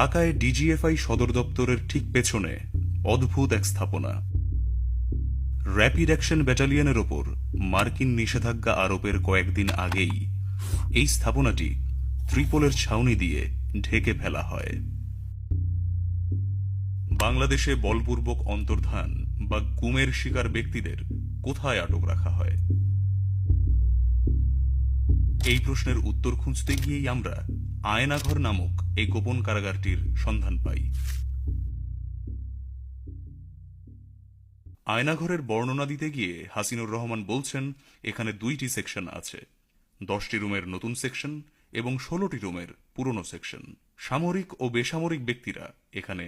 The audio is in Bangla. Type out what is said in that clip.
ঢাকায় ডিজিএফআই সদর দপ্তরের ঠিক পেছনে অদ্ভুত এক স্থাপনা। র্যাপিড অ্যাকশন ব্যাটালিয়নের ওপর মার্কিন নিষেধাজ্ঞা আরোপের কয়েকদিন আগেই এই স্থাপনাটি ত্রিপোলের ছাউনি দিয়ে ঢেকে ফেলা হয়। বাংলাদেশে বলপূর্বক অন্তর্ধান বা গুমের শিকার ব্যক্তিদের কোথায় আটক রাখা হয়? এই প্রশ্নের উত্তর খুঁজতে গিয়েই আমরা আয়নাঘর নামক এই গোপন কারাগারটির সন্ধান পাই। আয়নাঘরের বর্ণনা দিতে গিয়ে হাসিনুর রহমান বলছেন, এখানে 2টি সেকশন আছে, 10টি রুমের নতুন সেকশন এবং 16টি রুমের পুরনো সেকশন। সামরিক ও বেসামরিক ব্যক্তিরা এখানে